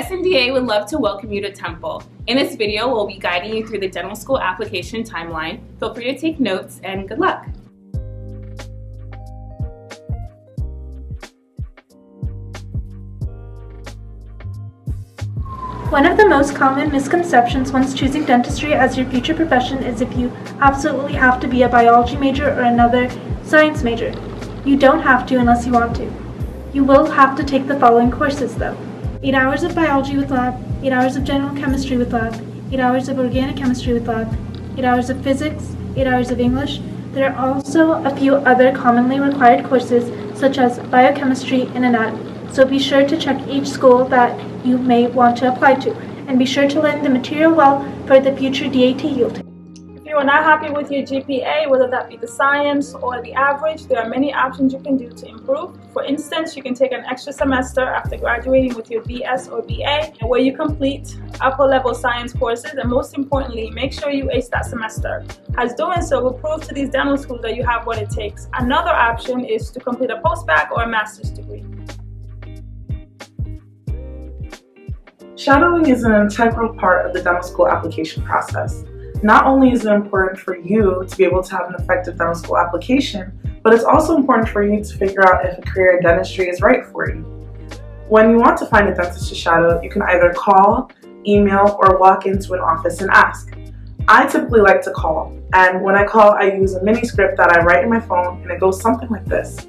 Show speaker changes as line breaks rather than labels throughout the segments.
SNDA would love to welcome you to Temple. In this video, we'll be guiding you through the dental school application timeline. Feel free to take notes and good luck.
One of the most common misconceptions when choosing dentistry as your future profession is if you absolutely have to be a biology major or another science major. You don't have to unless you want to. You will have to take the following courses though. 8 hours of biology with lab, 8 hours of general chemistry with lab, 8 hours of organic chemistry with lab, 8 hours of physics, 8 hours of English. There are also a few other commonly required courses such as biochemistry and anatomy. So be sure to check each school that you may want to apply to, and be sure to learn the material well for the future DAT you'll take.
If you are not happy with your GPA, whether that be the science or the average, there are many options you can do to improve. For instance, you can take an extra semester after graduating with your BS or BA, where you complete upper level science courses, and most importantly, make sure you ace that semester, as doing so will prove to these dental schools that you have what it takes. Another option is to complete a post-bac or a master's degree.
Shadowing is an integral part of the dental school application process. Not only is it important for you to be able to have an effective dental school application, but it's also important for you to figure out if a career in dentistry is right for you. When you want to find a dentist to shadow, you can either call, email, or walk into an office and ask. I typically like to call, and when I call, I use a mini script that I write in my phone, and it goes something like this.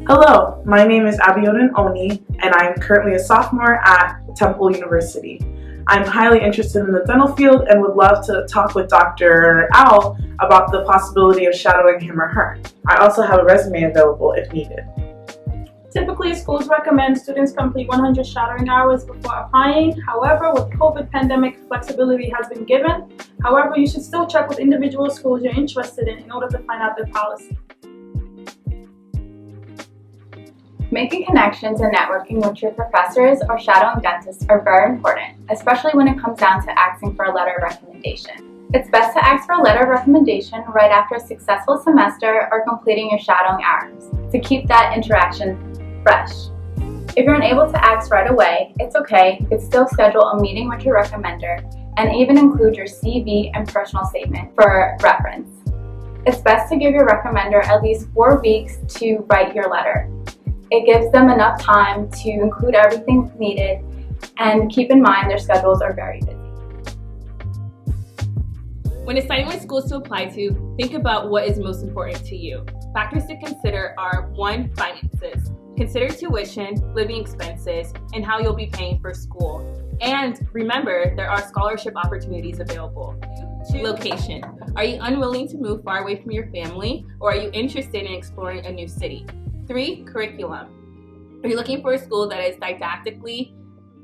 Hello, my name is Abiodun Oni, and I am currently a sophomore at Temple University. I'm highly interested in the dental field and would love to talk with Dr. Owl about the possibility of shadowing him or her. I also have a resume available if needed.
Typically, schools recommend students complete 100 shadowing hours before applying. However, with COVID pandemic, flexibility has been given. However, you should still check with individual schools you're interested in order to find out their policy.
Making connections and networking with your professors or shadowing dentists are very important, especially when it comes down to asking for a letter of recommendation. It's best to ask for a letter of recommendation right after a successful semester or completing your shadowing hours to keep that interaction fresh. If you're unable to ask right away, it's okay. You could still schedule a meeting with your recommender and even include your CV and personal statement for reference. It's best to give your recommender at least 4 weeks to write your letter. It gives them enough time to include everything needed, and keep in mind their schedules are very busy.
When deciding what schools to apply to, think about what is most important to you. Factors to consider are 1. Finances. Consider tuition, living expenses, and how you'll be paying for school. And remember, there are scholarship opportunities available. 2. Location. Are you unwilling to move far away from your family, or are you interested in exploring a new city? 3. Curriculum. Are you looking for a school that is didactically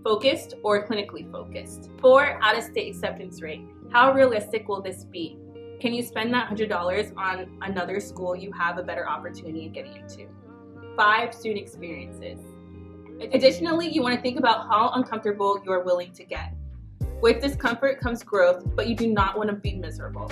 focused or clinically focused? 4. Out-of-state acceptance rate. How realistic will this be? Can you spend that $100 on another school you have a better opportunity in getting into? 5. Student experiences. Additionally, you want to think about how uncomfortable you're willing to get. With discomfort comes growth, but you do not want to be miserable.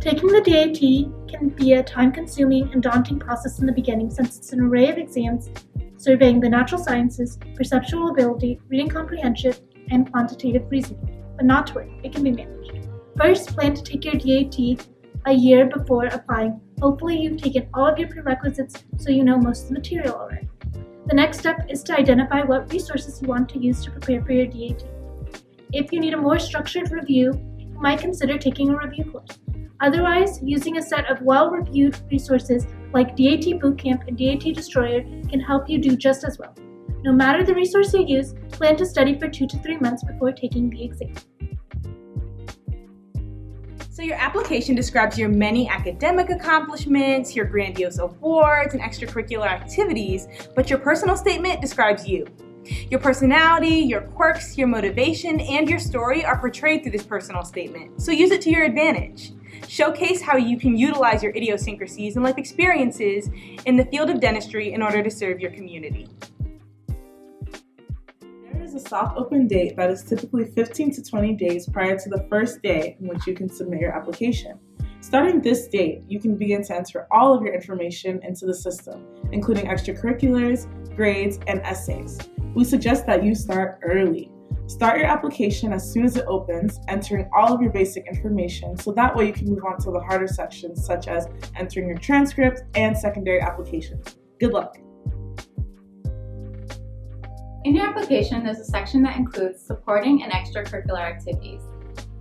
Taking the DAT can be a time-consuming and daunting process in the beginning since it's an array of exams surveying the natural sciences, perceptual ability, reading comprehension, and quantitative reasoning. But not to worry, it can be managed. First, plan to take your DAT a year before applying. Hopefully you've taken all of your prerequisites so you know most of the material already. The next step is to identify what resources you want to use to prepare for your DAT. If you need a more structured review, you might consider taking a review course. Otherwise, using a set of well-reviewed resources like DAT Bootcamp and DAT Destroyer can help you do just as well. No matter the resource you use, plan to study for 2 to 3 months before taking the exam.
So your application describes your many academic accomplishments, your grandiose awards, and extracurricular activities, but your personal statement describes you. Your personality, your quirks, your motivation, and your story are portrayed through this personal statement, so use it to your advantage. Showcase how you can utilize your idiosyncrasies and life experiences in the field of dentistry in order to serve your community.
There is a soft open date that is typically 15 to 20 days prior to the first day in which you can submit your application. Starting this date, you can begin to enter all of your information into the system, including extracurriculars, grades, and essays. We suggest that you start early. Start your application as soon as it opens, entering all of your basic information, so that way you can move on to the harder sections, such as entering your transcripts and secondary applications. Good luck!
In your application, there's a section that includes supporting and extracurricular activities.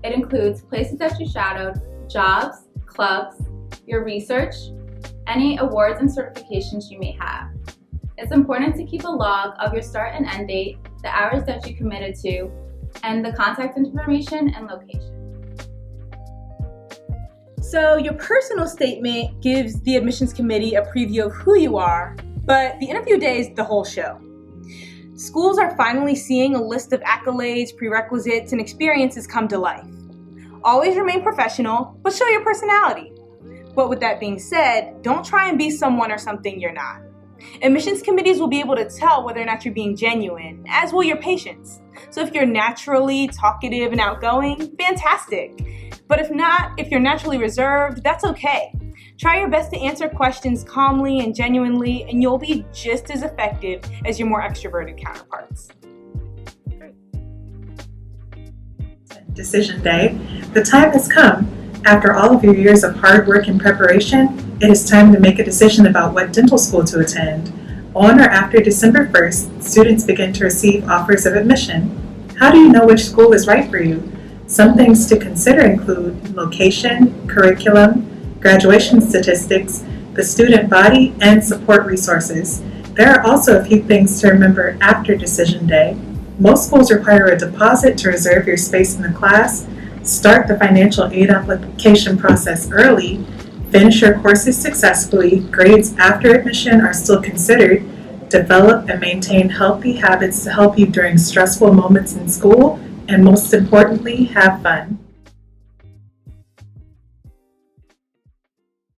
It includes places that you shadowed, jobs, clubs, your research, any awards and certifications you may have. It's important to keep a log of your start and end date, the hours that you committed to, and the contact information and location.
So your personal statement gives the admissions committee a preview of who you are, but the interview day is the whole show. Schools are finally seeing a list of accolades, prerequisites, and experiences come to life. Always remain professional, but show your personality. But with that being said, don't try and be someone or something you're not. Admissions committees will be able to tell whether or not you're being genuine, as will your patients. So if you're naturally talkative and outgoing, fantastic. But if not, if you're naturally reserved, that's okay. Try your best to answer questions calmly and genuinely, and you'll be just as effective as your more extroverted counterparts.
Decision Day, the time has come. After all of your years of hard work and preparation, it is time to make a decision about what dental school to attend. On or after December 1st, students begin to receive offers of admission. How do you know which school is right for you? Some things to consider include location, curriculum, graduation statistics, the student body, and support resources. There are also a few things to remember after Decision Day. Most schools require a deposit to reserve your space in the class, start the financial aid application process early, finish your courses successfully, grades after admission are still considered, develop and maintain healthy habits to help you during stressful moments in school, and most importantly, have fun.